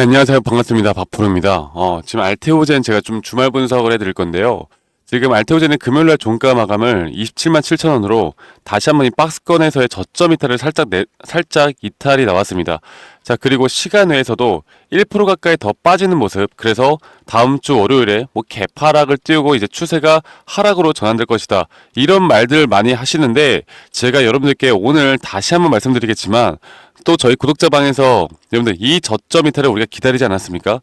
네, 안녕하세요. 반갑습니다. 박프로입니다. 지금 알테오젠 제가 좀 주말 분석을 해드릴 건데요. 지금 알테오젠의 금요일날 종가 마감을 27만 7천 원으로 다시 한번 이 박스권에서의 저점 이탈을 살짝 이탈이 나왔습니다. 자, 그리고 시간 외에서도 1% 가까이 더 빠지는 모습. 그래서 다음 주 월요일에 뭐 개파락을 띄우고 이제 추세가 하락으로 전환될 것이다. 이런 말들 많이 하시는데 제가 여러분들께 오늘 다시 한번 말씀드리겠지만 또 저희 구독자방에서 여러분들 이 저점 이탈을 우리가 기다리지 않았습니까?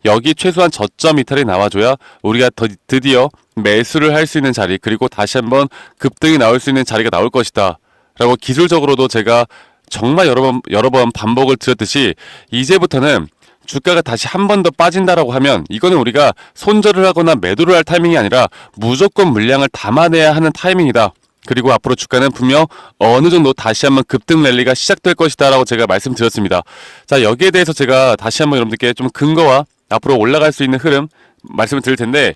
여기 최소한 저점 이탈이 나와줘야 우리가 드디어 매수를 할 수 있는 자리, 그리고 다시 한번 급등이 나올 수 있는 자리가 나올 것이다 라고 기술적으로도 제가 정말 여러 번 반복을 드렸듯이, 이제부터는 주가가 다시 한 번 더 빠진다라고 하면 이거는 우리가 손절을 하거나 매도를 할 타이밍이 아니라 무조건 물량을 담아내야 하는 타이밍이다. 그리고 앞으로 주가는 분명 어느 정도 다시 한번 급등 랠리가 시작될 것이다 라고 제가 말씀드렸습니다. 자, 여기에 대해서 제가 다시 한번 여러분들께 좀 근거와 앞으로 올라갈 수 있는 흐름 말씀을 드릴 텐데,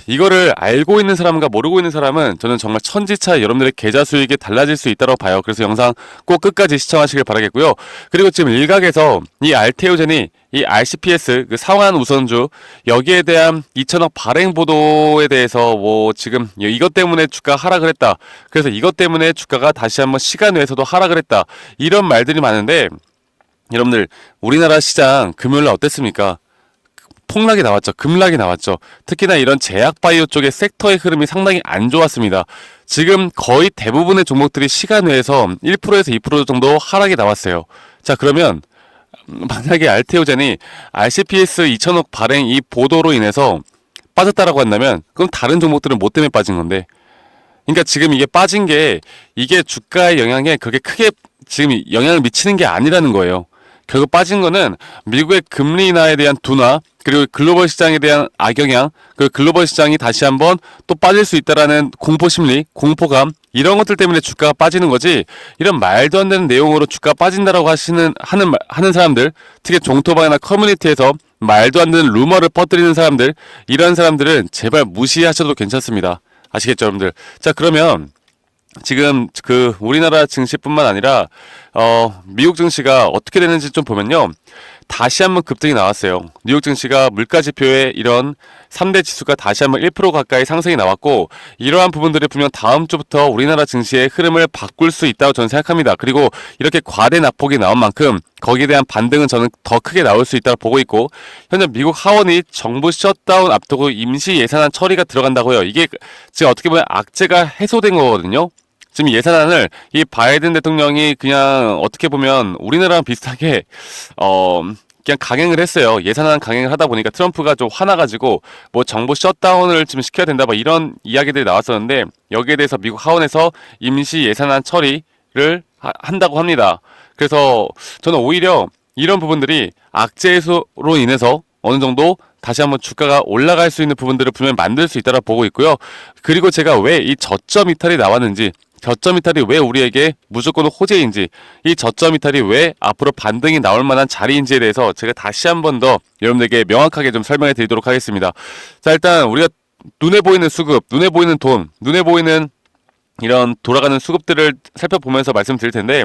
이거를 알고 있는 사람과 모르고 있는 사람은 저는 정말 천지차 여러분들의 계좌 수익이 달라질 수 있다고 봐요. 그래서 영상 꼭 끝까지 시청하시길 바라겠고요. 그리고 지금 일각에서 이 알테오젠이 이 RCPS 그 상한 우선주 여기에 대한 2천억 발행 보도에 대해서 뭐 지금 이것 때문에 주가 하락을 했다. 그래서 이것 때문에 주가가 다시 한번 시간 외에서도 하락을 했다. 이런 말들이 많은데, 여러분들 우리나라 시장 금요일 날 어땠습니까? 폭락이 나왔죠. 급락이 나왔죠. 특히나 이런 제약바이오 쪽의 섹터의 흐름이 상당히 안 좋았습니다. 지금 거의 대부분의 종목들이 시간 외에서 1%에서 2% 정도 하락이 나왔어요. 자, 그러면 만약에 알테오젠이 RCPS 2천억 발행 이 보도로 인해서 빠졌다라고 한다면 그럼 다른 종목들은 뭐 때문에 빠진 건데? 그러니까 지금 이게 빠진 게 이게 주가의 영향에 그렇게 크게 지금 영향을 미치는 게 아니라는 거예요. 결국 빠진 거는 미국의 금리 인하에 대한 둔화, 그리고 글로벌 시장에 대한 악영향, 그리고 글로벌 시장이 다시 한번 또 빠질 수 있다라는 공포 심리, 공포감, 이런 것들 때문에 주가가 빠지는 거지, 이런 말도 안 되는 내용으로 주가 빠진다라고 하는 사람들, 특히 종토방이나 커뮤니티에서 말도 안 되는 루머를 퍼뜨리는 사람들, 이런 사람들은 제발 무시하셔도 괜찮습니다. 아시겠죠, 여러분들? 자, 그러면 지금 그 우리나라 증시뿐만 아니라 미국 증시가 어떻게 되는지 좀 보면요, 다시 한번 급등이 나왔어요. 뉴욕 증시가 물가지표에 이런 3대 지수가 다시 한번 1% 가까이 상승이 나왔고, 이러한 부분들이 분명 다음 주부터 우리나라 증시의 흐름을 바꿀 수 있다고 저는 생각합니다. 그리고 이렇게 과대 낙폭이 나온 만큼 거기에 대한 반등은 저는 더 크게 나올 수 있다고 보고 있고, 현재 미국 하원이 정부 셧다운 앞두고 임시 예산안 처리가 들어간다고요. 이게 지금 어떻게 보면 악재가 해소된 거거든요. 지금 예산안을 이 바이든 대통령이 그냥 어떻게 보면 우리나라랑 비슷하게 그냥 강행을 했어요. 예산안 강행을 하다 보니까 트럼프가 좀 화나가지고 뭐 정부 셧다운을 지금 시켜야 된다 뭐 이런 이야기들이 나왔었는데, 여기에 대해서 미국 하원에서 임시 예산안 처리를 한다고 합니다. 그래서 저는 오히려 이런 부분들이 악재 해소로 인해서 어느 정도 다시 한번 주가가 올라갈 수 있는 부분들을 분명히 만들 수 있다고 보고 있고요. 그리고 제가 왜 이 저점 이탈이 나왔는지, 저점 이탈이 왜 우리에게 무조건 호재인지, 이 저점 이탈이 왜 앞으로 반등이 나올 만한 자리인지에 대해서 제가 다시 한 번 더 여러분들에게 명확하게 좀 설명해 드리도록 하겠습니다. 자, 일단 우리가 눈에 보이는 수급, 눈에 보이는 돈, 눈에 보이는 이런 돌아가는 수급들을 살펴보면서 말씀드릴 텐데,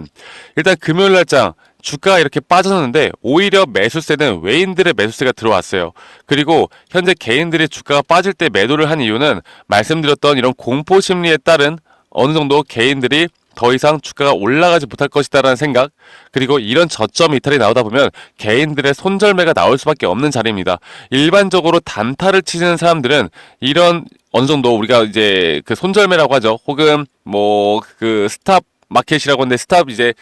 일단 금요일 날장 주가가 이렇게 빠졌는데 오히려 매수세는 외인들의 매수세가 들어왔어요. 그리고 현재 개인들의 주가가 빠질 때 매도를 한 이유는 말씀드렸던 이런 공포 심리에 따른 어느 정도 개인들이 더 이상 주가가 올라가지 못할 것이다라는 생각, 그리고 이런 저점 이탈이 나오다 보면 개인들의 손절매가 나올 수밖에 없는 자리입니다. 일반적으로 단타를 치는 사람들은 이런 어느 정도 우리가 이제 그 손절매라고 하죠. 혹은 뭐 그 스탑 마켓이라고 하는데, 스탑 이제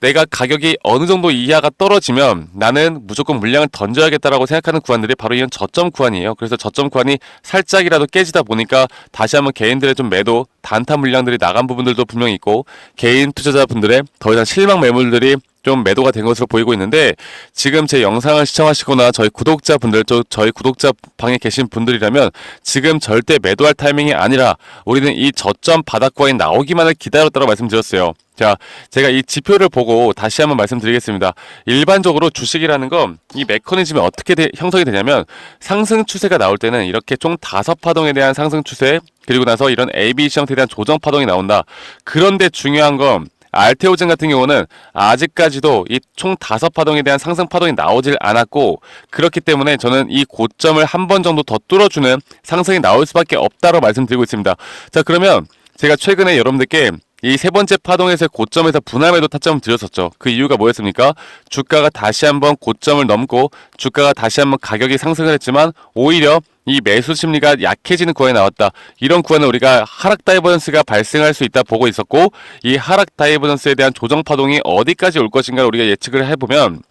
내가 가격이 어느 정도 이하가 떨어지면 나는 무조건 물량을 던져야겠다라고 생각하는 구간들이 바로 이런 저점 구간이에요. 그래서 저점 구간이 살짝이라도 깨지다 보니까 다시 한번 개인들의 좀 매도, 단타 물량들이 나간 부분들도 분명히 있고, 개인 투자자분들의 더 이상 실망 매물들이 좀 매도가 된 것으로 보이고 있는데, 지금 제 영상을 시청하시거나 저희 구독자분들, 저희 구독자 방에 계신 분들이라면 지금 절대 매도할 타이밍이 아니라 우리는 이 저점 바닥권이 나오기만을 기다렸다고 말씀드렸어요. 자, 제가 이 지표를 보고 다시 한번 말씀드리겠습니다. 일반적으로 주식이라는 건 이 메커니즘이 어떻게 형성이 되냐면, 상승 추세가 나올 때는 이렇게 총 5파동에 대한 상승 추세, 그리고 나서 이런 ABC 형태에 대한 조정 파동이 나온다. 그런데 중요한 건 알테오젠 같은 경우는 아직까지도 이 총 5파동에 대한 상승 파동이 나오질 않았고, 그렇기 때문에 저는 이 고점을 한 번 정도 더 뚫어주는 상승이 나올 수밖에 없다고 말씀드리고 있습니다. 자, 그러면 제가 최근에 여러분들께 이 세 번째 파동에서 고점에서 분할 매도 타점을 드렸었죠. 그 이유가 뭐였습니까? 주가가 다시 한번 고점을 넘고 주가가 다시 한번 가격이 상승을 했지만 오히려 이 매수 심리가 약해지는 구간이 나왔다. 이런 구간은 우리가 하락 다이버전스가 발생할 수 있다 보고 있었고, 이 하락 다이버전스에 대한 조정 파동이 어디까지 올 것인가를 우리가 예측을 해보면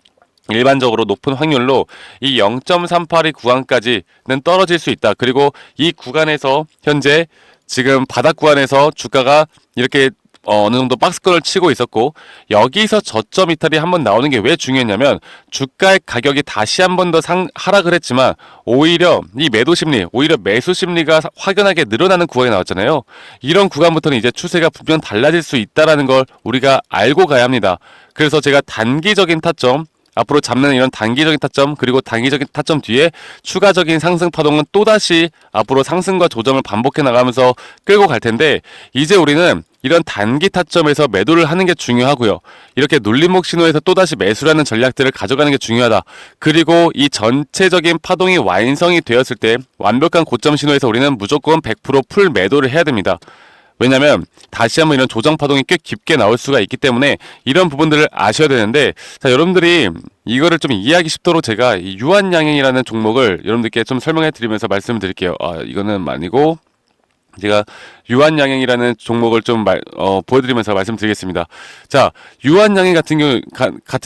일반적으로 높은 확률로 이 0.382 구간까지는 떨어질 수 있다. 그리고 이 구간에서 현재 지금 바닥 구간에서 주가가 이렇게 어느 정도 박스권을 치고 있었고, 여기서 저점 이탈이 한번 나오는 게 왜 중요했냐면 주가의 가격이 다시 한 번 더 하락을 했지만 오히려 이 매도 심리, 오히려 매수 심리가 확연하게 늘어나는 구간이 나왔잖아요. 이런 구간부터는 이제 추세가 분명 달라질 수 있다라는 걸 우리가 알고 가야 합니다. 그래서 제가 단기적인 타점, 앞으로 잡는 이런 단기적인 타점, 그리고 단기적인 타점 뒤에 추가적인 상승 파동은 또다시 앞으로 상승과 조정을 반복해 나가면서 끌고 갈 텐데, 이제 우리는 이런 단기 타점에서 매도를 하는 게 중요하고요. 이렇게 눌림목 신호에서 또다시 매수라는 전략들을 가져가는 게 중요하다. 그리고 이 전체적인 파동이 완성이 되었을 때 완벽한 고점 신호에서 우리는 무조건 100%풀 매도를 해야 됩니다. 왜냐면 다시 한번 이런 조정 파동이 꽤 깊게 나올 수가 있기 때문에 이런 부분들을 아셔야 되는데, 자, 여러분들이 이거를 좀 이해하기 쉽도록 제가 이 유한양행이라는 종목을 여러분들께 좀 설명해 드리면서 말씀을 드릴게요. 이거는 아니고 제가 유한양행이라는 종목을 좀 보여드리면서 말씀드리겠습니다. 자, 유한양행 같은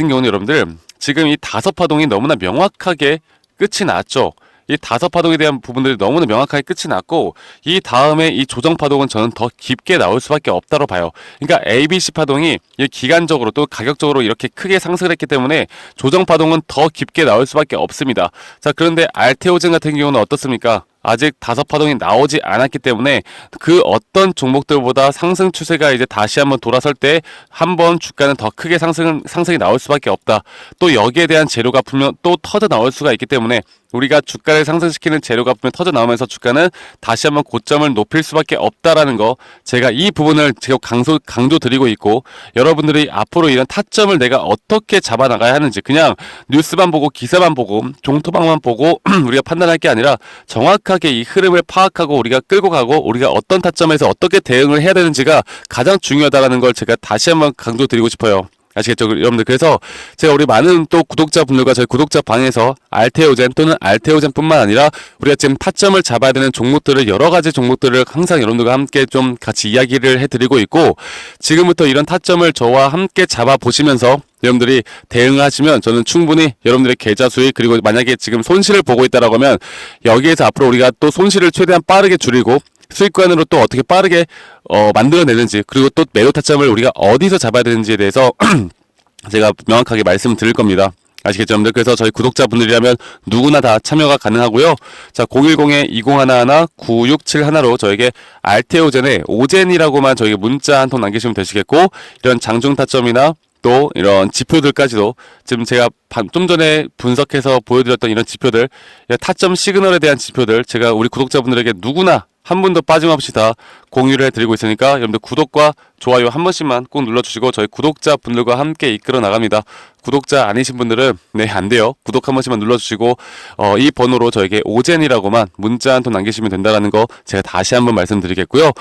경우는 여러분들 지금 이 5파동이 너무나 명확하게 끝이 났죠. 이 5파동에 대한 부분들이 너무나 명확하게 끝이 났고, 이 다음에 이 조정 파동은 저는 더 깊게 나올 수밖에 없다고 봐요. 그러니까 ABC 파동이 기간적으로 또 가격적으로 이렇게 크게 상승을 했기 때문에 조정 파동은 더 깊게 나올 수밖에 없습니다. 자, 그런데 알테오젠 같은 경우는 어떻습니까? 아직 5파동이 나오지 않았기 때문에 그 어떤 종목들보다 상승 추세가 이제 다시 한번 돌아설 때 한번 주가는 더 크게 상승이 나올 수밖에 없다. 또 여기에 대한 재료가 분명 또 터져 나올 수가 있기 때문에 우리가 주가를 상승시키는 재료가 분명 터져 나오면서 주가는 다시 한번 고점을 높일 수밖에 없다라는 거, 제가 이 부분을 제가 강조 드리고 있고, 여러분들이 앞으로 이런 타점을 내가 어떻게 잡아 나가야 하는지 그냥 뉴스만 보고 기사만 보고 종토방만 보고 우리가 판단할 게 아니라 정확하게 이 흐름을 파악하고 우리가 끌고 가고 우리가 어떤 타점에서 어떻게 대응을 해야 되는지가 가장 중요하다라는 걸 제가 다시 한번 강조 드리고 싶어요. 아시겠죠, 여러분들? 그래서 제가 우리 많은 또 구독자분들과 저희 구독자 방에서 알테오젠 또는 알테오젠뿐만 아니라 우리가 지금 타점을 잡아야 되는 종목들을, 여러 가지 종목들을 항상 여러분들과 함께 좀 같이 이야기를 해드리고 있고, 지금부터 이런 타점을 저와 함께 잡아보시면서 여러분들이 대응하시면 저는 충분히 여러분들의 계좌 수익, 그리고 만약에 지금 손실을 보고 있다라고 하면 여기에서 앞으로 우리가 또 손실을 최대한 빠르게 줄이고 수익관으로 또 어떻게 빠르게 만들어내는지, 그리고 또 매도 타점을 우리가 어디서 잡아야 되는지에 대해서 제가 명확하게 말씀드릴 겁니다. 아시겠죠, 여러분들? 그래서 저희 구독자분들이라면 누구나 다 참여가 가능하고요. 자, 010-2011-9671로 저에게 알테오젠의 오젠이라고만 저에게 문자 한 통 남기시면 되시겠고, 이런 장중 타점이나 또 이런 지표들까지도 지금 제가 좀 전에 분석해서 보여드렸던 이런 지표들, 타점 시그널에 대한 지표들, 제가 우리 구독자분들에게 누구나 한 분도 빠짐없이 다 공유를 해드리고 있으니까 여러분들 구독과 좋아요 한 번씩만 꼭 눌러주시고 저희 구독자분들과 함께 이끌어 나갑니다. 구독자 아니신 분들은 안 돼요. 구독 한 번씩만 눌러주시고 이 번호로 저에게 오젠이라고만 문자 한 통 남기시면 된다는 거 제가 다시 한번 말씀드리겠고요.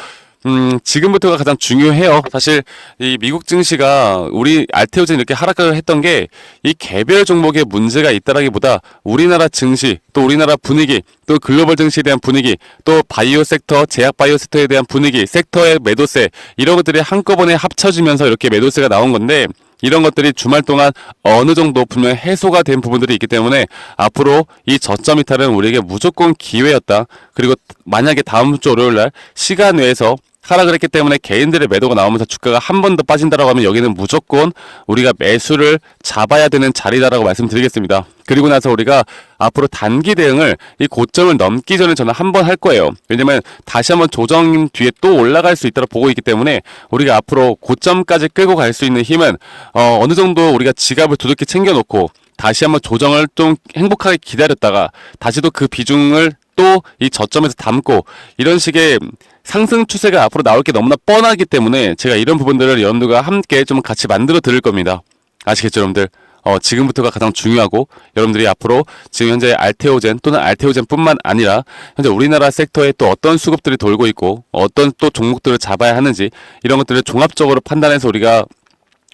지금부터가 가장 중요해요. 사실 이 미국 증시가 우리 알테오젠 이렇게 하락을 했던 게 이 개별 종목에 문제가 있다라기보다 우리나라 증시, 또 우리나라 분위기, 또 글로벌 증시에 대한 분위기, 또 바이오 섹터, 제약 바이오 섹터에 대한 분위기, 섹터의 매도세, 이런 것들이 한꺼번에 합쳐지면서 이렇게 매도세가 나온 건데, 이런 것들이 주말 동안 어느 정도 분명 해소가 된 부분들이 있기 때문에 앞으로 이 저점 이탈은 우리에게 무조건 기회였다. 그리고 만약에 다음 주 월요일날 시간 외에서 하락을 했기 때문에 개인들의 매도가 나오면서 주가가 한 번 더 빠진다라고 하면 여기는 무조건 우리가 매수를 잡아야 되는 자리다라고 말씀드리겠습니다. 그리고 나서 우리가 앞으로 단기 대응을 이 고점을 넘기 전에 저는 한 번 할 거예요. 왜냐면 다시 한번 조정 뒤에 또 올라갈 수 있다고 보고 있기 때문에 우리가 앞으로 고점까지 끌고 갈 수 있는 힘은 어느 정도 우리가 지갑을 두둑히 챙겨놓고 다시 한번 조정을 좀 행복하게 기다렸다가 다시 또 그 비중을 또 이 저점에서 담고 이런 식의 상승 추세가 앞으로 나올 게 너무나 뻔하기 때문에 제가 이런 부분들을 여러분들과 함께 좀 같이 만들어 드릴 겁니다. 아시겠죠, 여러분들? 지금부터가 가장 중요하고 여러분들이 앞으로 지금 현재 알테오젠 또는 알테오젠뿐만 아니라 현재 우리나라 섹터에 또 어떤 수급들이 돌고 있고 어떤 또 종목들을 잡아야 하는지 이런 것들을 종합적으로 판단해서 우리가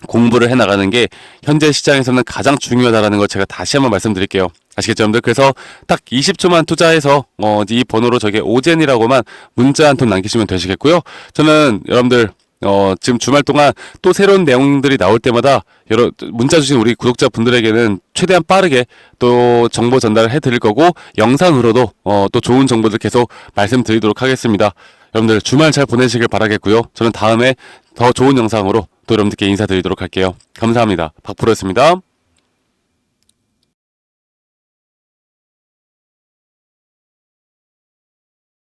공부를 해나가는 게 현재 시장에서는 가장 중요하다는 걸 제가 다시 한번 말씀드릴게요. 아시겠죠, 여러분들? 그래서 딱 20초만 투자해서 이 번호로 저게 오젠이라고만 문자 한 통 남기시면 되시겠고요. 저는 여러분들 지금 주말 동안 또 새로운 내용들이 나올 때마다 여러 문자 주신 우리 구독자분들에게는 최대한 빠르게 또 정보 전달을 해드릴 거고 영상으로도 또 좋은 정보들 계속 말씀드리도록 하겠습니다. 여러분들 주말 잘 보내시길 바라겠고요. 저는 다음에 더 좋은 영상으로 또 여러분들께 인사드리도록 할게요. 감사합니다. 박프로였습니다.